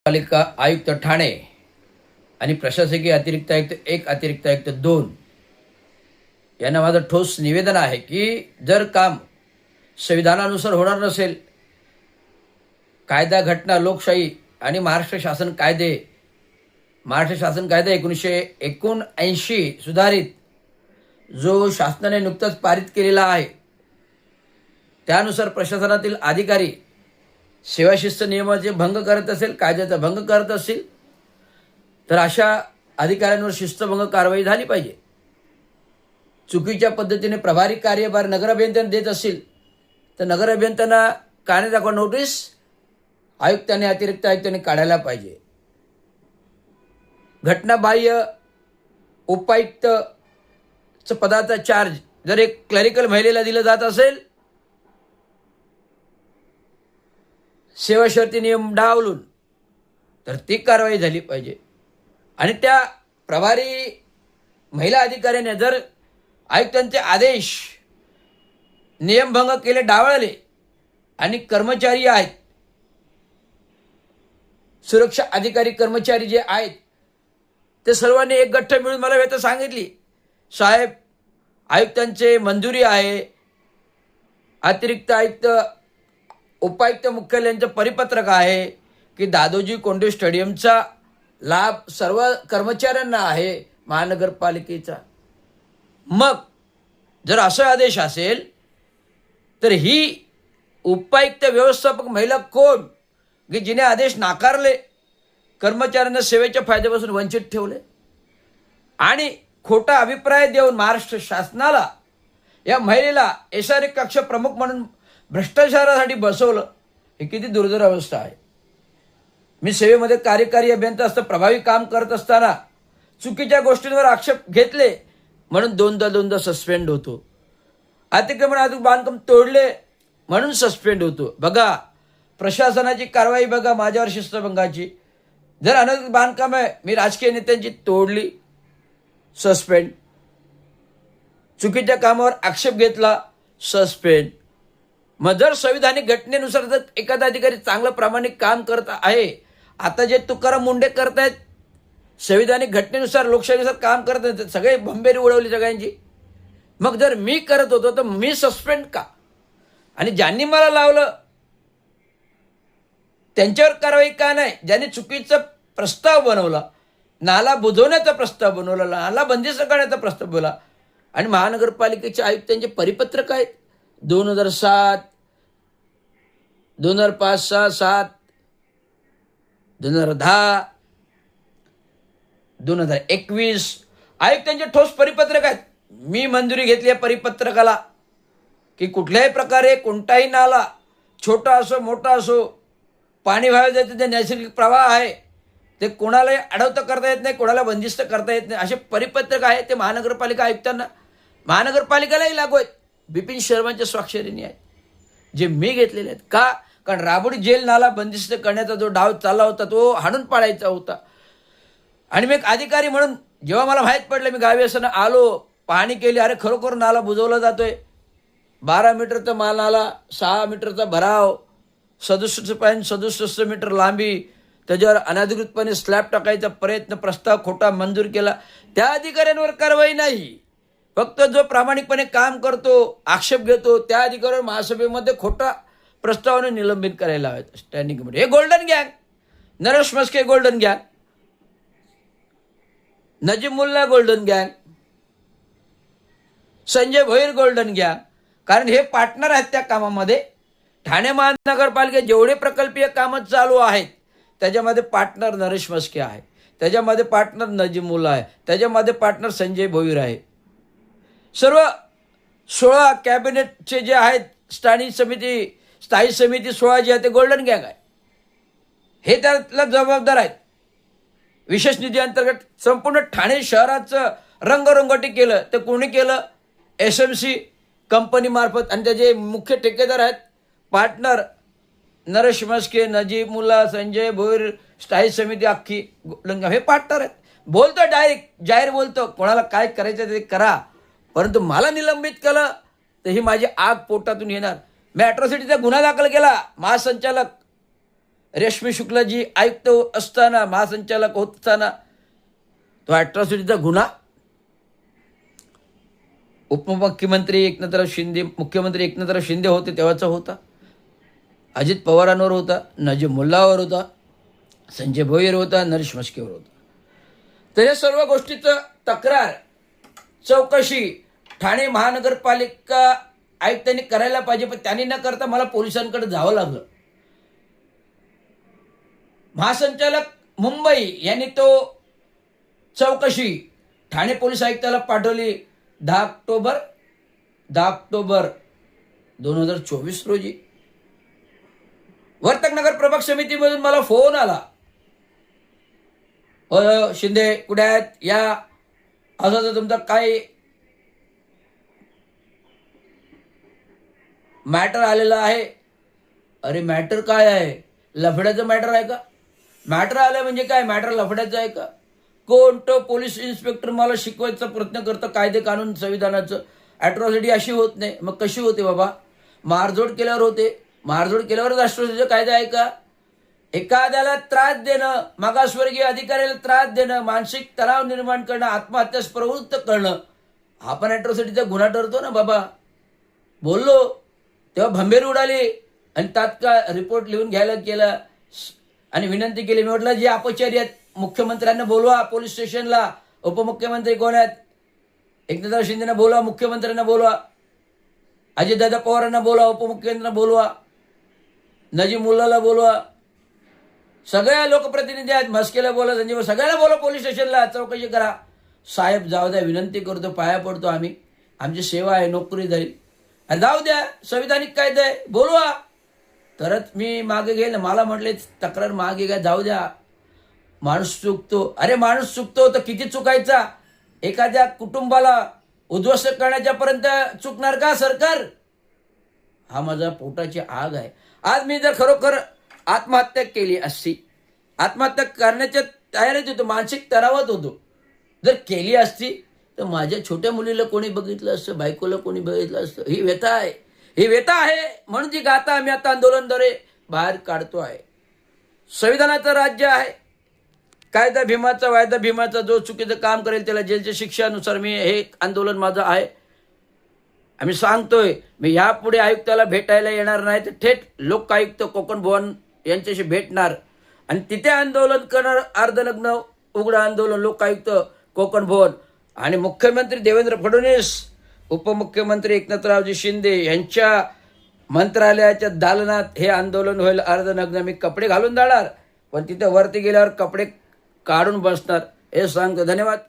पालिका आयुक्त ठाणे आणि प्रशासकीय अतिरिक्त आयुक्त 1, अतिरिक्त आयुक्त 2 यांना माझं ठोस निवेदन आहे की जर काम संविधानानुसार होणार नसेल, कायदा, घटना, लोकशाही आणि महाराष्ट्र शासन कायदा 1979 सुधारित जो शासनाने नुकताच पारित केलेला आहे, त्यानुसार प्रशासनातील अधिकारी सेवाशिस्त नियमाचे भंग करत असेल, कायद्याचा भंग करत असतील तर अशा अधिकाऱ्यांवर शिस्तभंग कारवाई झाली पाहिजे. चुकीच्या पद्धतीने प्रभारी कार्यभार नगर अभियंत्यांना देत असतील तर नगर अभियंत्यांना कारणे दाखवा नोटीस आयुक्तांनी, अतिरिक्त आयुक्तांनी काढायला पाहिजे. घटनाबाह्य उपायुक्त पदाचा चार्ज जर एक क्लरिकल महिलेला दिला जात असेल, सेवा शर्ती नियम डावलून, तर ती कारवाई झाली पाहिजे. आणि त्या प्रभारी महिला अधिकाऱ्याने जर आयुक्तांचे आदेश नियमभंग केले, डावळले आणि कर्मचारी आहेत, सुरक्षा अधिकारी कर्मचारी जे आहेत, ते सर्वांनी एक गठ्ठ मिळून मला व्यथा सांगितली, साहेब आयुक्तांचे मंजुरी आहे, अतिरिक्त आयुक्त उपायुक्त मुख्यालयांचं परिपत्रक आहे की दादोजी कोंडदेव स्टेडियमचा लाभ सर्व कर्मचाऱ्यांना आहे महानगरपालिकेचा. मग जर असा आदेश असेल तर ही उपायुक्त व्यवस्थापक महिला कोण की जिने आदेश नाकारले, कर्मचाऱ्यांना सेवेच्या फायद्यापासून वंचित ठेवले आणि खोटा अभिप्राय देऊन महाराष्ट्र शासनाला या महिलेला SRA कक्ष प्रमुख म्हणून भ्रष्टाचारासाठी बसवलं. हे किती दुर्धर अवस्था आहे. मी सेवेमध्ये कार्यकारी अभियंता असता प्रभावी काम करत असताना चुकीच्या गोष्टींवर आक्षेप घेतले म्हणून दोनदा सस्पेंड होतो. अतिक्रमण अधून बांधकाम तोडले म्हणून सस्पेंड होतो. बघा प्रशासनाची कारवाई बघा, माझ्यावर शिस्तभंगाची. जर अनधिकृत बांधकाम आहे, मी राजकीय नेत्यांची तोडली, सस्पेंड. चुकीच्या कामावर आक्षेप घेतला, सस्पेंड. मग जर संविधानिक घटनेनुसार जर एखादा अधिकारी चांगलं प्रामाणिक काम करत आहे, आता जे तुकाराम मुंडे करतायत संविधानिक घटनेनुसार, लोकशाहीनुसार काम करत आहेत, सगळे भंबेरी उडवली सगळ्यांची. मग जर मी करत होतो तर मी सस्पेंड का? आणि ज्यांनी मला लावलं त्यांच्यावर कारवाई का नाही? ज्यांनी चुकीचा प्रस्ताव बनवला, नाला बुजवण्याचा प्रस्ताव बनवला, नाला बंदिस्त करण्याचा प्रस्ताव बोला, आणि महानगरपालिकेच्या आयुक्तांचे परिपत्रक आहेत 2007, 2005, 6, 7, 2010, 2021 आयुक्तांचे ठोस परिपत्रक आहेत. मी मंजुरी घेतली आहे परिपत्रकाला की कुठल्याही प्रकारे कोणताही नाला, छोटा असो मोठा असो, पाणी व्हायला जायचं जे नैसर्गिक प्रवाह आहे ते कोणालाही अडवता करता येत नाही, कोणाला बंदिस्त करता येत नाही. असे परिपत्रक आहे ते महानगरपालिका आयुक्तांना, महानगरपालिकेलाही लागू आहेत. बिपिन शर्मांच्या स्वाक्षरीने आहेत जे मी घेतलेले आहेत. का? कारण राबोडी जेल नाला बंदिस्त करण्याचा जो डाव चालला होता तो हाणून पाडायचा होता. आणि मी एक अधिकारी म्हणून जेव्हा मला माहीत पडलं, मी गावी असताना आलो, पाहणी केली, अरे खरोखर नाला बुजवला जातोय. 12 मीटरचा नाला, 6 मीटरचा भराव, 67 मीटर लांबी, त्याच्यावर अनधिकृतपणे स्लॅब टाकायचा प्रयत्न, प्रस्ताव खोटा मंजूर केला. त्या अधिकाऱ्यांवर कारवाई नाही. फक्त जो प्रामाणिकपणे काम करतो, आक्षेप घेतो, त्या अधिकाऱ्यावर महासभेमध्ये खोटा प्रस्तावाने निलंबित करायला हवेत स्टँडिंग कमिटी. हे गोल्डन गँग, नरेश मस्के गोल्डन गँग, नजीमुल्ला गोल्डन गँग, संजय भोईर गोल्डन गँग. कारण हे पार्टनर आहेत त्या कामामध्ये. ठाणे महानगरपालिकेत जेवढे प्रकल्पीय कामं चालू आहेत त्याच्यामध्ये पार्टनर नरेश मस्के आहे, त्याच्यामध्ये पार्टनर नजीमुल्ला आहे, त्याच्यामध्ये पार्टनर संजय भोईर आहे. सर्व 16 कॅबिनेटचे जे आहेत स्थायी समिती 16 जे आहे ते गोल्डन गँग आहे. हे त्याला जबाबदार आहेत. विशेष निधी अंतर्गत संपूर्ण ठाणे शहराचं रंगरंगोटी केलं तर कोणी केलं? SMC कंपनीमार्फत. आणि त्याचे मुख्य ठेकेदार आहेत पार्टनर नरेश मस्के, नजीमुल्ला, संजय भोईर, स्थायी समिती अख्खी गोल्डन गँग. हे पार्टनर आहेत. बोलतो डायरेक्ट, जाहीर बोलतो, कोणाला काय करायचं ते करा, परंतु मला निलंबित केलं तर ही माझी आग पोटातून येणार. मी ॲट्रॉसिटीचा गुन्हा दाखल केला. महासंचालक रेशमी शुक्लाजी आयुक्त असताना, महासंचालक होत असताना तो ॲट्रॉसिटीचा गुन्हा उपमुख्यमंत्री एकनाथराव शिंदे, मुख्यमंत्री एकनाथराव शिंदे होते तेव्हाचा होता, अजित पवारांवर होता, नजीब मुल्लावर होता, संजय भोईर होता, नरेश मस्केवर होता. तर या सर्व गोष्टीचं तक्रार, चौकशी ठाणे महानगरपालिका आयुक्तांनी करायला पाहिजे, पण त्यांनी न करता मला पोलिसांकडे जावं लागलं. महासंचालक मुंबई यांनी तो चौकशी ठाणे पोलीस आयुक्ताला पाठवली 10 ऑक्टोबर 2024 रोजी. वर्तकनगर प्रभाग समितीमधून मला फोन आला, शिंदे कुठे आहेत, या असं तुमचं काय मॅटर आलेलं आहे. अरे मॅटर काय आहे? लफड्याचं मॅटर आहे का? मॅटर आलं म्हणजे काय, मॅटर लफड्याचं आहे का? कोण तो पोलीस इन्स्पेक्टर मला शिकवायचा प्रयत्न करतो कायदे कानून संविधानाचं. ॲट्रॉसिटी अशी होत नाही, मग कशी होते बाबा? मारझोड केल्यावर होते, मारझोड केल्यावरच ॲट्रॉसिटीचा कायदा आहे का? एखाद्याला त्रास देणं, मागासवर्गीय अधिकाऱ्याला त्रास देणं, मानसिक तणाव निर्माण करणं, आत्महत्यास प्रवृत्त करणं, हा पण ॲट्रॉसिटीचा गुन्हा ठरतो ना बाबा. बोललो तेव्हा भंबेर उडाली आणि तात्काळ रिपोर्ट लिहून घ्यायला केलं आणि विनंती केली. मी म्हटलं जे अपचारी आहेत मुख्यमंत्र्यांना बोलवा पोलीस स्टेशनला. उपमुख्यमंत्री कोण आहेत? एकनाथराव शिंदेना बोलवा, मुख्यमंत्र्यांना बोलवा, अजितदादा पवारांना बोलवा, उपमुख्यमंत्र्यांना बोलवा, नजीब मुल्लाला बोलवा, सगळ्या लोकप्रतिनिधी आहेत, मस्केला बोला, संजीव, सगळ्याला बोला पोलीस स्टेशनला, चौकशी करा. साहेब जाऊ द्या, विनंती करतो, पाया पडतो, आम्ही आमची सेवा आहे, नोकरी जाईल, आणि जाऊ द्या, संविधानिक कायदा आहे, बोलवा, तरच मी मागे घेईल. मला म्हटले तक्रार मागे घ्या, जाऊ द्या, माणूस चुकतो. अरे माणूस चुकतो तर किती चुकायचा? एखाद्या कुटुंबाला उद्ध्वस्त करण्याच्यापर्यंत चुकणार का सरकार? हा माझा पोटाची आग आहे. आज मी जर खरोखर आत्महत्या केली असती, आत्महत्या करण्याच्या तयारीत होतो, मानसिक तणावात होतो, जर केली असती तर माझ्या छोट्या मुलीला कोणी बघितलं असतं, बायकोला कोणी बघितलं असतं. ही व्यथा आहे, ही व्यथा आहे, म्हणून ती गाथा आम्ही आता आंदोलनाद्वारे बाहेर काढतो आहे. संविधानाचं राज्य आहे, कायदा भीमाचा, वायदा भीमाचा, जो चुकीचं काम करेल त्याला जेलच्या शिक्षानुसार मी हे आंदोलन माझं आहे. आम्ही सांगतोय, मी यापुढे आयुक्ताला भेटायला येणार नाही, तर थेट लोकायुक्त कोकण भवन यांच्याशी भेटणार आणि तिथे आंदोलन करणार. अर्धनग्न उघडं आंदोलन, लोकायुक्त कोकण भवन. आणि मुख्यमंत्री देवेंद्र फडणवीस, उपमुख्यमंत्री एकनाथरावजी शिंदे यांच्या मंत्रालयाच्या दालनात हे आंदोलन होईल. अर्धनग्न मी कपडे घालून जाणार, पण तिथे वरती गेल्यावर कपडे काढून बसणार, हे सांगतो. धन्यवाद.